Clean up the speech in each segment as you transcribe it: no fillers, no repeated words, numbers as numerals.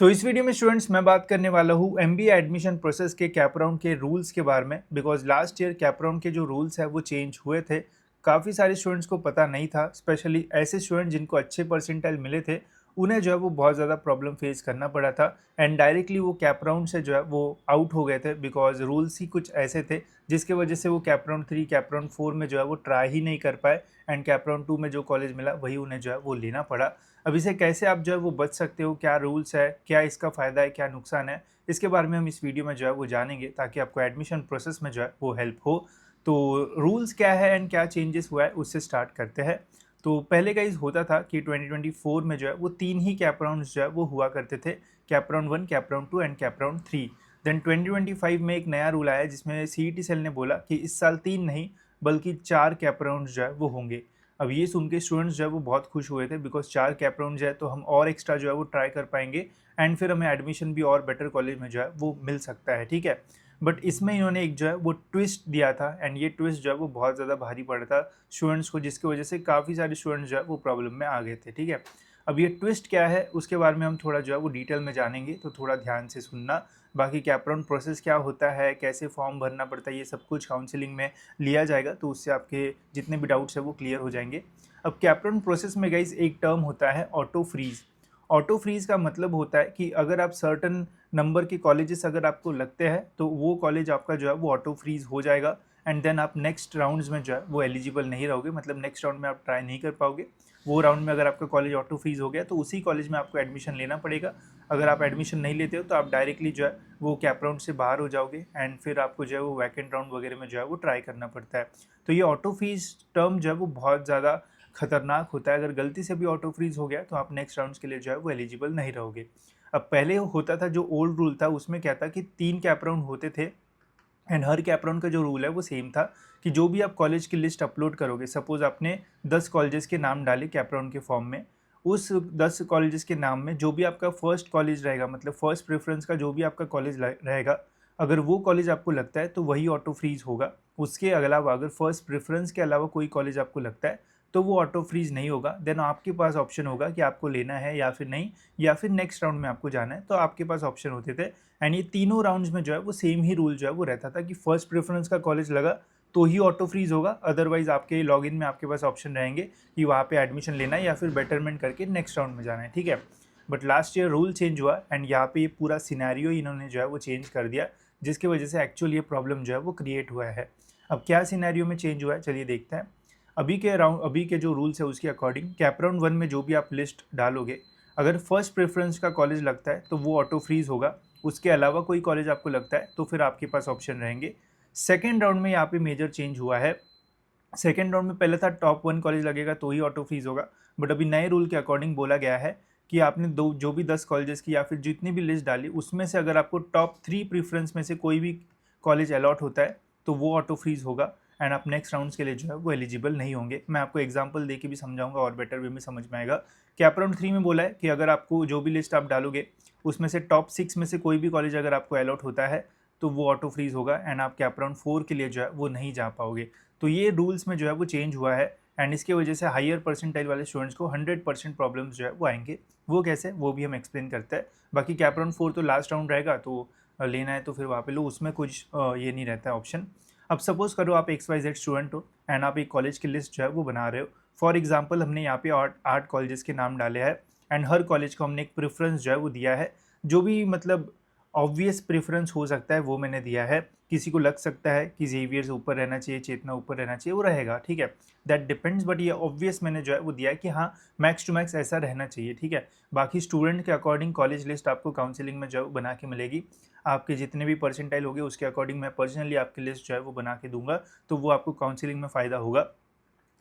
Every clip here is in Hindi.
इस वीडियो में स्टूडेंट्स मैं बात करने वाला हूँ एमबीए एडमिशन प्रोसेस के कैप राउंड के रूल्स के बारे में। Because last year cap round के जो रूल्स है वो चेंज हुए थे। काफ़ी सारे स्टूडेंट्स को पता नहीं था, स्पेशली ऐसे स्टूडेंट जिनको अच्छे परसेंटाइल मिले थे उन्हें जो है वो बहुत ज़्यादा प्रॉब्लम फेस करना पड़ा था। एंड डायरेक्टली वो कैप राउंड से जो है वो आउट हो गए थे बिकॉज रूल्स ही कुछ ऐसे थे जिसके वजह से वो कैप राउंड 3 कैप राउंड 4 में जो है वो ट्राई ही नहीं कर पाए। एंड कैप राउंड 2 में जो कॉलेज मिला वही उन्हें जो है वो लेना पड़ा। अब इसे कैसे आप जो है वो बच सकते हो, क्या रूल्स है, क्या इसका फ़ायदा है, क्या नुकसान है, इसके बारे में हम इस वीडियो में जो है वो जानेंगे ताकि आपको एडमिशन प्रोसेस में जो है वो हेल्प हो। तो रूल्स क्या है एंड क्या चेंजेस हुआ है उससे स्टार्ट करते हैं। तो पहले गाइस होता था कि 2024 में जो है वो 3 ही कैप राउंड्स जो है वो हुआ करते थे, CAP round 1, CAP round 2 and CAP round 3। Then 2025 में एक नया रूल आया जिसमें सीईटी सेल ने बोला कि इस साल 3 नहीं बल्कि 4 कैप राउंड जो है वो होंगे। अब ये सुन के स्टूडेंट्स जो है वो बहुत खुश हुए थे बिकॉज 4 कैप राउंड जो है तो हम और एक्स्ट्रा जो है वो ट्राई कर पाएंगे एंड फिर हमें एडमिशन भी और बेटर कॉलेज में जो है वो मिल सकता है, ठीक है। बट इसमें इन्होंने एक जो है वो ट्विस्ट दिया था एंड ये ट्विस्ट जो है वो बहुत ज़्यादा भारी पड़ा था स्टूडेंट्स को, जिसकी वजह से काफ़ी सारे स्टूडेंट्स जो है वो प्रॉब्लम में आ गए थे, ठीक है। अब ये ट्विस्ट क्या है उसके बारे में हम थोड़ा जो है वो डिटेल में जानेंगे, तो थोड़ा ध्यान से सुनना। बाकी कैप राउंड प्रोसेस क्या होता है, कैसे फॉर्म भरना पड़ता है, ये सब कुछ काउंसलिंग में लिया जाएगा, तो उससे आपके जितने भी डाउट्स है वो क्लियर हो जाएंगे। अब कैप राउंड प्रोसेस में गाइस एक टर्म होता है ऑटो फ्रीज। ऑटो फ्रीज का मतलब होता है कि अगर आप सर्टन नंबर के कॉलेजेस अगर आपको लगते हैं तो वो कॉलेज आपका जो है वो ऑटो फ्रीज हो जाएगा एंड देन आप नेक्स्ट राउंड्स में जो है वो एलिजिबल नहीं रहोगे, मतलब नेक्स्ट राउंड में आप ट्राई नहीं कर पाओगे। वो राउंड में अगर आपका कॉलेज ऑटो फ्रीज हो गया तो उसी कॉलेज में आपको एडमिशन लेना पड़ेगा। अगर आप एडमिशन नहीं लेते हो तो आप डायरेक्टली जो है वो कैप राउंड से बाहर हो जाओगे एंड फिर आपको जो है वो वैकेंट राउंड वगैरह में जो है वो ट्राई करना पड़ता है। तो ये ऑटो फ्रीज टर्म जो है वो बहुत ज़्यादा खतरनाक होता है। अगर गलती से भी ऑटो फ्रीज हो गया तो आप नेक्स्ट राउंड्स के लिए जो है वो एलिजिबल नहीं रहोगे। अब पहले होता था जो ओल्ड रूल था उसमें क्या था कि 3 कैप राउंड होते थे एंड हर कैप राउंड का जो रूल है वो सेम था कि जो भी आप कॉलेज की लिस्ट अपलोड करोगे, सपोज आपने 10 कॉलेजेस के नाम डाले कैप राउंड के फॉर्म में, उस 10 कॉलेजेस के नाम में जो भी आपका फर्स्ट कॉलेज रहेगा, मतलब फर्स्ट प्रेफरेंस का जो भी आपका कॉलेज रहेगा, अगर वो कॉलेज आपको लगता है तो वही ऑटो फ्रीज होगा। उसके अलावा अगर फर्स्ट प्रेफरेंस के अलावा कोई कॉलेज आपको लगता है तो वो ऑटो फ्रीज नहीं होगा। देन आपके पास ऑप्शन होगा कि आपको लेना है या फिर नहीं, या फिर नेक्स्ट राउंड में आपको जाना है, तो आपके पास ऑप्शन होते थे। एंड ये तीनों राउंड्स में जो है वो सेम ही रूल जो है वो रहता था कि फर्स्ट प्रेफरेंस का कॉलेज लगा तो ही ऑटो फ्रीज होगा, अदरवाइज आपके लॉगिन में आपके पास ऑप्शन रहेंगे कि वहाँ पे एडमिशन लेना है या फिर बेटरमेंट करके नेक्स्ट राउंड में जाना है, ठीक है। But last year rule change हुआ एंड यहाँ पे ये पूरा सिनेरियो इन्होंने जो है वो चेंज कर दिया, जिसकी वजह से एक्चुअली ये प्रॉब्लम जो है वो क्रिएट हुआ है। अब क्या सिनेरियो में चेंज हुआ है चलिए देखते हैं। अभी के जो रूल्स है उसके अकॉर्डिंग कैप राउंड 1 में जो भी आप लिस्ट डालोगे, अगर फर्स्ट प्रेफरेंस का कॉलेज लगता है तो वो ऑटो फ्रीज होगा। उसके अलावा कोई कॉलेज आपको लगता है तो फिर आपके पास ऑप्शन रहेंगे। सेकेंड राउंड में यहाँ पे मेजर चेंज हुआ है। सेकेंड राउंड में पहले था टॉप 1 कॉलेज लगेगा तो ही ऑटो फ्रीज होगा, बट अभी नए रूल के अकॉर्डिंग बोला गया है कि आपने दो जो भी 10 कॉलेजेस की या फिर जितनी भी लिस्ट डाली उसमें से अगर आपको टॉप 3 प्रेफरेंस में से कोई भी कॉलेज अलॉट होता है तो वो ऑटो फ्रीज होगा एंड आप नेक्स्ट राउंड्स के लिए जो है वो एलिजिबल नहीं होंगे। मैं आपको एग्जांपल दे के भी समझाऊंगा और बेटर वे में समझ में आएगा। कैप राउंड 3 में बोला है कि अगर आपको जो भी लिस्ट आप डालोगे उसमें से टॉप 6 में से कोई भी कॉलेज अगर आपको अलॉट होता है तो वो ऑटो फ्रीज होगा एंड आप कैप राउंड 4 के लिए जो है वो नहीं जा पाओगे। तो ये रूल्स में जो है वो चेंज हुआ है एंड इसके वजह से हायर परसेंटाइल वाले स्टूडेंट्स को 100% प्रॉब्लम्स जो है वो आएंगे। वो कैसे, वो भी हम एक्सप्लेन करते हैं। बाकी कैप राउंड 4 तो लास्ट राउंड रहेगा, तो लेना है तो फिर वहाँ पे लो, उसमें कुछ ये नहीं रहता है ऑप्शन। अब सपोज करो आप XYZ स्टूडेंट हो एंड आप एक कॉलेज की लिस्ट जो है वो बना रहे हो। फॉर एग्जाम्पल हमने यहाँ पे 8 कॉलेजेस के नाम डाले हैं एंड हर कॉलेज को हमने एक प्रेफरेंस जो है वो दिया है। जो भी मतलब ऑब्वियस प्रेफरेंस हो सकता है वो मैंने दिया है। किसी को लग सकता है कि जेवियर ऊपर रहना चाहिए, चेतना ऊपर रहना चाहिए, वो रहेगा, ठीक है, दैट डिपेंड्स। बट ये ऑब्वियस मैंने जो है वो दिया है कि हाँ मैक्स टू मैक्स ऐसा रहना चाहिए, ठीक है। बाकी स्टूडेंट के अकॉर्डिंग कॉलेज लिस्ट आपको काउंसलिंग में जो है वो बना के मिलेगी। आपके जितने भी परसेंटाइल होंगे उसके अकॉर्डिंग मैं पर्सनली आपकी लिस्ट जो है वो बना के दूंगा, तो वो आपको काउंसलिंग में फ़ायदा होगा।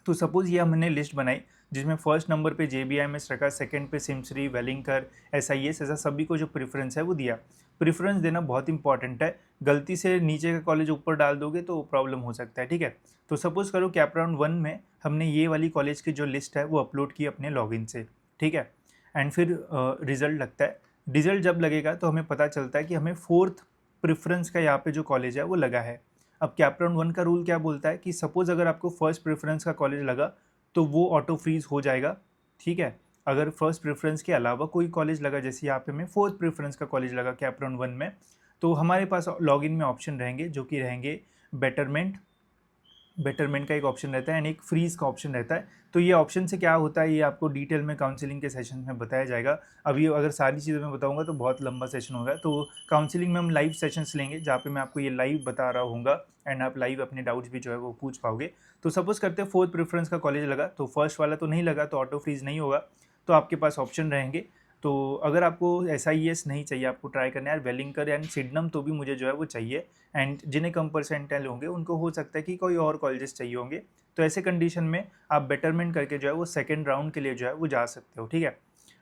तो सपोज़ ये हमने लिस्ट बनाई जिसमें फर्स्ट नंबर पे JBIMS रखा, सेकंड पे सिमसरी, वेलिंगकर, SIS, ऐसा सभी को जो प्रेफरेंस है वो दिया। प्रेफरेंस देना बहुत इंपॉर्टेंट है, गलती से नीचे का कॉलेज ऊपर डाल दोगे तो प्रॉब्लम हो सकता है, ठीक है। तो सपोज़ करो कैप राउंड 1 में हमने ये वाली कॉलेज की जो लिस्ट है वो अपलोड की अपने लॉगिन से, ठीक है। एंड फिर रिजल्ट लगता है। रिजल्ट जब लगेगा तो हमें पता चलता है कि हमें फोर्थ प्रेफरेंस का यहाँ पे जो कॉलेज है वो लगा है। अब कैप राउंड 1 का रूल क्या बोलता है कि सपोज अगर आपको फर्स्ट प्रेफरेंस का कॉलेज लगा तो वो ऑटो फ्रीज हो जाएगा, ठीक है। अगर फर्स्ट प्रेफरेंस के अलावा कोई कॉलेज लगा, जैसे यहाँ पे हमें फोर्थ प्रेफरेंस का कॉलेज लगा कैप राउंड 1 में, तो हमारे पास लॉगिन में ऑप्शन रहेंगे जो कि रहेंगे बेटरमेंट, बेटरमेंट का एक ऑप्शन रहता है एंड एक फ्रीज का ऑप्शन रहता है। तो ये ऑप्शन से क्या होता है ये आपको डिटेल में काउंसलिंग के सेशन में बताया जाएगा। अभी अगर सारी चीज़ें मैं बताऊंगा तो बहुत लंबा सेशन होगा, तो काउंसलिंग में हम लाइव सेशंस लेंगे जहाँ पे मैं आपको ये लाइव बता रहा हूँगा एंड आप लाइव अपने डाउट्स भी जो है वो पूछ पाओगे। तो सपोज करते हैं फोर्थ प्रेफरेंस का कॉलेज लगा, तो फर्स्ट वाला तो नहीं लगा, तो ऑटो फ्रीज नहीं होगा, तो आपके पास ऑप्शन रहेंगे। तो अगर आपको SIES नहीं चाहिए, आपको ट्राई करना है यार वेलिंगकर एंड सिडनम, तो भी मुझे जो है वो चाहिए, एंड जिन्हें कम परसेंटाइल होंगे उनको हो सकता है कि कोई और कॉलेजेस चाहिए होंगे, तो ऐसे कंडीशन में आप बेटरमेंट करके जो है वो सेकेंड राउंड के लिए जो है वो जा सकते हो, ठीक है।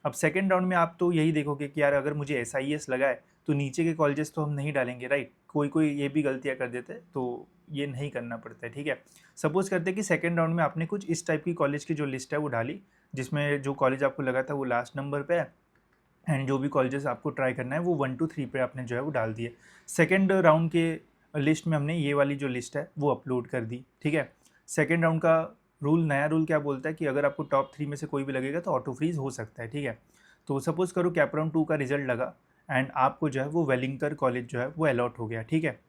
अब सेकेंड राउंड में आप तो यही देखोगे कि यार अगर मुझे SIES लगा है तो नीचे के कॉलेजेस तो हम नहीं डालेंगे, राइट, कोई कोई ये भी गलतियाँ कर देते हैं, तो ये नहीं करना पड़ता है, ठीक है। सपोज करते हैं कि सेकेंड राउंड में आपने कुछ इस टाइप की कॉलेज की जो लिस्ट है वो डाली, जिसमें जो कॉलेज आपको लगा था वो लास्ट नंबर पे है, एंड जो भी कॉलेजेस आपको ट्राई करना है वो 1 to 3 पे आपने जो है वो डाल दिए। सेकेंड राउंड के लिस्ट में हमने ये वाली जो लिस्ट है वो अपलोड कर दी, ठीक है। सेकेंड राउंड का नया रूल क्या बोलता है कि अगर आपको टॉप 3 में से कोई भी लगेगा तो ऑटो फ्रीज हो सकता है, ठीक है। तो सपोज करो कैप राउंड 2 का रिजल्ट लगा एंड आपको जो है वो वेलिंगकर कॉलेज जो है वो अलॉट हो गया, ठीक है।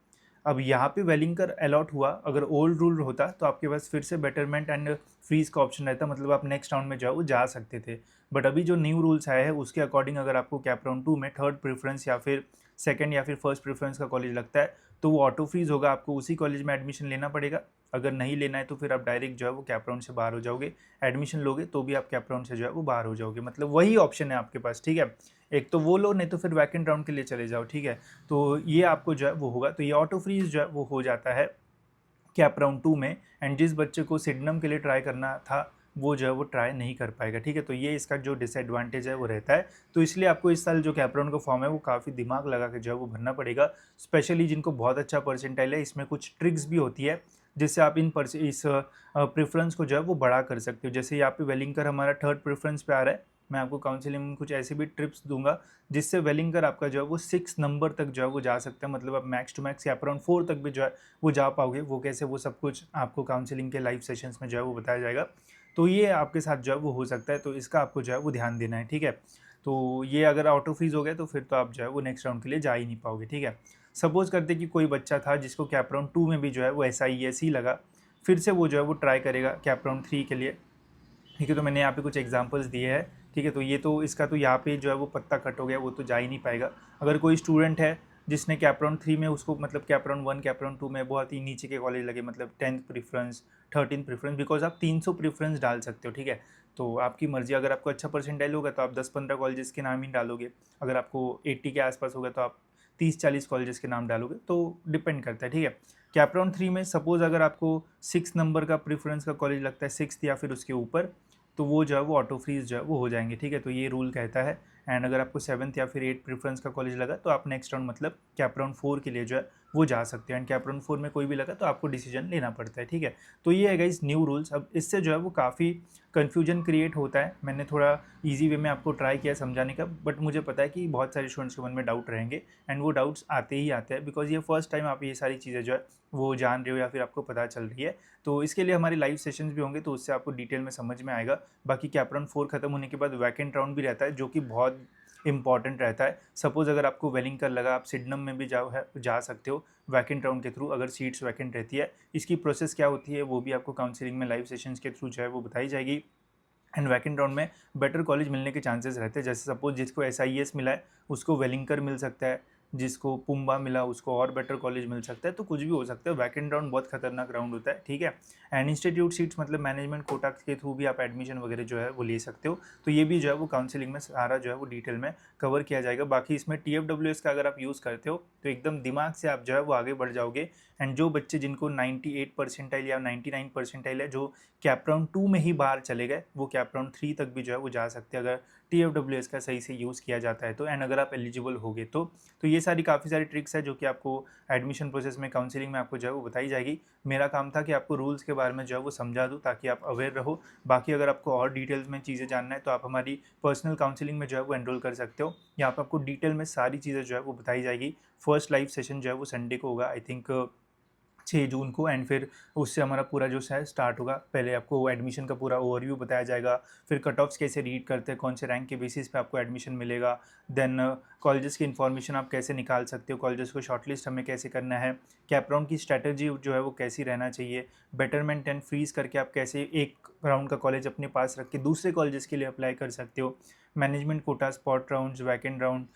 अब यहाँ पे वेलिंगकर अलॉट हुआ, अगर ओल्ड रूल होता तो आपके पास फिर से बेटरमेंट एंड फ्रीज का ऑप्शन रहता, मतलब आप नेक्स्ट राउंड में जो है वो जा सकते थे। बट अभी जो न्यू रूल्स आए हैं उसके अकॉर्डिंग अगर आपको कैप राउंड 2 में थर्ड प्रेफरेंस या फिर सेकंड या फिर फर्स्ट प्रेफरेंस का कॉलेज लगता है तो वो ऑटो फ्रीज होगा, आपको उसी कॉलेज में एडमिशन लेना पड़ेगा। अगर नहीं लेना है तो फिर आप डायरेक्ट जो है वो कैप राउंड से बाहर हो जाओगे, एडमिशन लोगे तो भी आप कैप राउंड से जो है वो बाहर हो जाओगे, मतलब वही ऑप्शन है आपके पास, ठीक है। एक तो वो लो, नहीं तो फिर वैकेंट राउंड के लिए चले जाओ, ठीक है। तो ये आपको जो है वो होगा, तो ये ऑटो फ्रीज जो है वो हो जाता है कैप राउंड 2 में, एंड जिस बच्चे को सिडनम के लिए ट्राई करना था वो जो है वो ट्राई नहीं कर पाएगा, ठीक है। तो ये इसका जो डिसएडवांटेज है वो रहता है, तो इसलिए आपको इस साल जो कैप राउंड का फॉर्म है वो काफ़ी दिमाग लगा के जो है वो भरना पड़ेगा, स्पेशली जिनको बहुत अच्छा परसेंटाइल है। इसमें कुछ ट्रिक्स भी होती है जिससे आप इस प्रेफरेंस को जो है वो बड़ा कर सकते हो। जैसे यहाँ पे वेलिंगकर हमारा थर्ड प्रेफरेंस पे आ रहा है, मैं आपको काउंसलिंग में कुछ ऐसी भी ट्रिप्स दूंगा जिससे वेलिंगकर आपका जो है वो 6 नंबर तक जो है वो जा सकता है, मतलब आप मैक्स टू मैक्स या अराउंड 4 तक भी जो है वो जा पाओगे। वो कैसे, वो सब कुछ आपको काउंसलिंग के लाइव सेशंस में जो है वो बताया जाएगा। तो ये आपके साथ जो है वो हो सकता है, तो इसका आपको जो है वो ध्यान देना है, ठीक है। तो ये अगर ऑटो फ्रीज हो गया तो फिर तो आप जो है वो नेक्स्ट राउंड के लिए जा ही नहीं पाओगे, ठीक है। सपोज करते कि कोई बच्चा था जिसको कैप राउंड 2 में भी जो है वो SIES ही लगा, फिर से वो जो है वो ट्राई करेगा कैप राउंड 3 के लिए, ठीक है। तो मैंने यहाँ पे कुछ एग्जांपल्स दिए हैं, ठीक है। तो ये तो इसका तो यहाँ पे जो है वो पत्ता कट हो गया, वो तो जा ही नहीं पाएगा। अगर कोई स्टूडेंट है जिसने कैप राउंड 3 में उसको मतलब कैप राउंड 1 कैप राउंड 2 में बहुत ही नीचे के कॉलेज लगे, मतलब 10th preference 13th preference, because आप 300 प्रेफरेंस डाल सकते हो, ठीक है। तो आपकी मर्जी, अगर आपको अच्छा परसेंटाइल होगा तो आप 10-15 कॉलेजेस के नाम ही डालोगे, अगर आपको 80 के आसपास होगा तो आप 30-40 कॉलेजेस के नाम डालोगे, तो डिपेंड करता है, ठीक है। कैप राउंड 3 में सपोज अगर आपको 6 नंबर का प्रेफरेंस का कॉलेज लगता है, 6th या फिर उसके ऊपर, तो वो जो है वो ऑटो फ्रीज जो है वो हो जाएंगे, ठीक है। तो ये रूल कहता है। एंड अगर आपको 7th या फिर 8th प्रेफरेंस का कॉलेज लगा तो आप नेक्स्ट राउंड मतलब कैप राउंड 4 के लिए जो है वो जा सकते हैं, एंड कैप राउंड 4 में कोई भी लगा तो आपको डिसीजन लेना पड़ता है, ठीक है। तो ये है गाइस न्यू रूल्स। अब इससे जो है वो काफ़ी कन्फ्यूजन क्रिएट होता है, मैंने थोड़ा ईजी वे में आपको ट्राई किया समझाने का, बट मुझे पता है कि बहुत सारे स्टूडेंट्स के मन में डाउट रहेंगे, एंड वो डाउट्स आते ही आते हैं बिकॉज ये फर्स्ट टाइम आप ये सारी चीज़ें जो है वो जान रहे हो या फिर आपको पता चल रही है। तो इसके लिए हमारे लाइव सेशंस भी होंगे, तो उससे आपको डिटेल में समझ में आएगा। बाकी कैप राउंड 4 खत्म होने के बाद वैकेंट राउंड भी रहता है जो कि बहुत इंपॉर्टेंट रहता है। सपोज अगर आपको वेलिंगकर लगा, आप सिडनम में भी जा सकते हो वैकेंट राउंड के थ्रू, अगर सीट्स वैकेंट रहती है। इसकी प्रोसेस क्या होती है वो भी आपको काउंसलिंग में लाइव सेशंस के थ्रू जो है वो बताई जाएगी। एंड वैकेंट राउंड में बेटर कॉलेज मिलने के चांसेस रहते हैं, जैसे सपोज जिसको SIES मिला है उसको वेलिंगकर मिल सकता है, जिसको पुम्बा मिला उसको और बेटर कॉलेज मिल सकता है, तो कुछ भी हो सकता है। वैकेंट राउंड बहुत खतरनाक राउंड होता है, ठीक है। एंड इंस्टीट्यूट सीट्स मतलब मैनेजमेंट कोटा के थ्रू भी आप एडमिशन वगैरह जो है वो ले सकते हो, तो ये भी जो है वो काउंसलिंग में सारा जो है वो डिटेल में कवर किया जाएगा। बाकी इसमें TFWS का अगर आप यूज़ करते हो तो एकदम दिमाग से आप जो है वो आगे बढ़ जाओगे। एंड जो बच्चे जिनको 98 परसेंटाइल या 99 परसेंटाइल है, जो कैप राउंड 2 में ही बाहर चले गए, वो कैप राउंड 3 तक भी जो है वो जा सकते हैं अगर TFWS का सही से यूज़ किया जाता है तो, एंड अगर आप एलिजिबल होगे तो ये सारी काफ़ी सारी ट्रिक्स है जो कि आपको एडमिशन प्रोसेस में काउंसलिंग में आपको जो है वो बताई जाएगी। मेरा काम था कि आपको रूल्स के बारे में जो है वो समझा दूँ ताकि आप अवेयर रहो। बाकी अगर आपको और डिटेल्स में चीज़ें जानना है तो आप हमारी पर्सनल काउंसलिंग में जो है वो एनरोल कर सकते हो। यहाँ पर आपको डिटेल में सारी चीज़ें जो है वो बताई जाएगी। फर्स्ट लाइव सेशन जो है वो संडे को होगा, आई थिंक 6 जून को, एंड फिर उससे हमारा पूरा जो है स्टार्ट होगा। पहले आपको एडमिशन का पूरा ओवरव्यू बताया जाएगा, फिर कट ऑफ्स कैसे रीड करते हैं, कौन से रैंक के बेसिस पे आपको एडमिशन मिलेगा, देन कॉलेजेस की इन्फॉर्मेशन आप कैसे निकाल सकते हो, कॉलेजेस को शॉर्टलिस्ट हमें कैसे करना है, कैप राउंड की स्ट्रैटेजी जो है वो कैसी रहना चाहिए, बेटरमेंट एंड फ्रीज करके आप कैसे एक राउंड का कॉलेज अपने पास रख के दूसरे कॉलेजेस के लिए अप्लाई कर सकते हो, management quota, spot rounds, vacant round,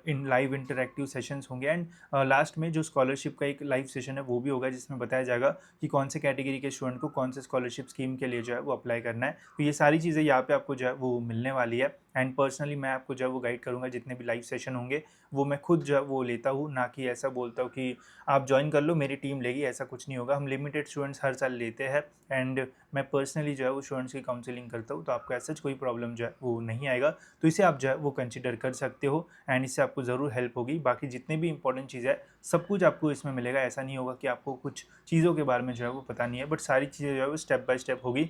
इन लाइव इंटरैक्टिव सेशंस होंगे, एंड लास्ट में जो स्कॉलरशिप का एक लाइव सेशन है वो भी होगा, जिसमें बताया जाएगा कि कौन से कैटेगरी के स्टूडेंट को कौन से स्कॉलरशिप स्कीम के लिए जो है वो अप्लाई करना है। तो ये सारी चीज़ें यहाँ पे आपको जो है वो मिलने वाली है, एंड पर्सनली मैं आपको जो है वो गाइड करूँगा। जितने भी लाइव सेशन होंगे वो मैं खुद जो है वो लेता हूँ, ना कि ऐसा बोलता हूँ कि आप ज्वाइन कर लो मेरी टीम लेगी, ऐसा कुछ नहीं होगा। हम लिमिटेड स्टूडेंट्स हर साल लेते हैं, एंड मैं पर्सनली जो है वो स्टूडेंट्स की काउंसलिंग करता हूँ, तो आपको ऐसा कोई प्रॉब्लम जो है वो नहीं आएगा। तो इसे आप जो है वो कंसिडर कर सकते हो, एंड इससे आपको ज़रूर हेल्प होगी। बाकी जितने भी इंपॉर्टेंट चीज़ है सब कुछ आपको इसमें मिलेगा, ऐसा नहीं होगा कि आपको कुछ चीज़ों के बारे में जो है वो पता नहीं है, बट सारी चीज़ें जो है वो स्टेप बाय स्टेप होगी।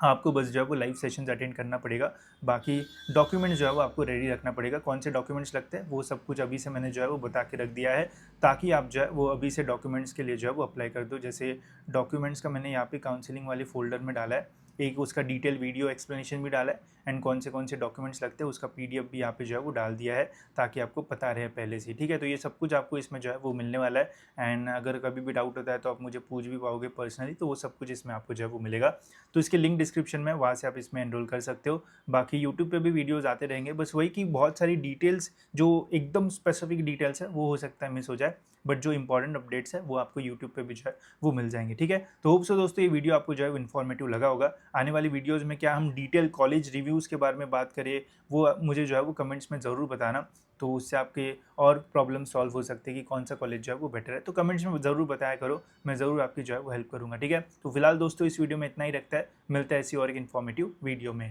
आपको बस जो है वो लाइव सेशंस अटेंड करना पड़ेगा। बाकी डॉक्यूमेंट्स जो है वो आपको रेडी रखना पड़ेगा। कौन से डॉक्यूमेंट्स लगते हैं वो सब कुछ अभी से मैंने जो है वो बता के रख दिया है, ताकि आप जो है वो अभी से डॉक्यूमेंट्स के लिए जो है वो अप्लाई कर दो। जैसे डॉक्यूमेंट्स का मैंने यहाँ पे काउंसलिंग वाले फ़ोल्डर में डाला है, एक उसका डिटेल वीडियो एक्सप्लेनेशन भी डाला है, एंड कौन से डॉक्यूमेंट्स लगते हैं उसका पीडीएफ भी यहाँ पे जो है वो डाल दिया है, ताकि आपको पता रहे पहले से, ठीक है। तो ये सब कुछ आपको इसमें जो है वो मिलने वाला है, एंड अगर कभी भी डाउट होता है तो आप मुझे पूछ भी पाओगे पर्सनली, तो वो सब कुछ इसमें आपको जो है वो मिलेगा। तो इसके लिंक डिस्क्रिप्शन में, वहाँ से आप इसमें एनरोल कर सकते हो। बाकी यूट्यूब पे भी वीडियोस आते रहेंगे, बस वही कि बहुत सारी डिटेल्स जो एकदम स्पेसिफिक डिटेल्स है वो हो सकता है मिस हो जाए, बट जो इंपॉर्टेंट अपडेट्स है वो आपको यूट्यूब पे भी जो है वो मिल जाएंगे, ठीक है। तो होप सो दोस्तों ये वीडियो आपको जो है इन्फॉर्मेटिव लगा होगा। आने वाली वीडियोज़ में क्या हम डिटेल कॉलेज रिव्यूज़ के बारे में बात करें, वो मुझे जो है वो कमेंट्स में ज़रूर बताना, तो उससे आपके और प्रॉब्लम सॉल्व हो सकते हैं कि कौन सा कॉलेज जो है वो बेटर है। तो कमेंट्स में ज़रूर बताया करो, मैं ज़रूर आपकी जो है वो हेल्प करूँगा, ठीक है। तो फिलहाल दोस्तों इस वीडियो में इतना ही रखता है, मिलता है ऐसी और एक इन्फॉर्मेटिव वीडियो में।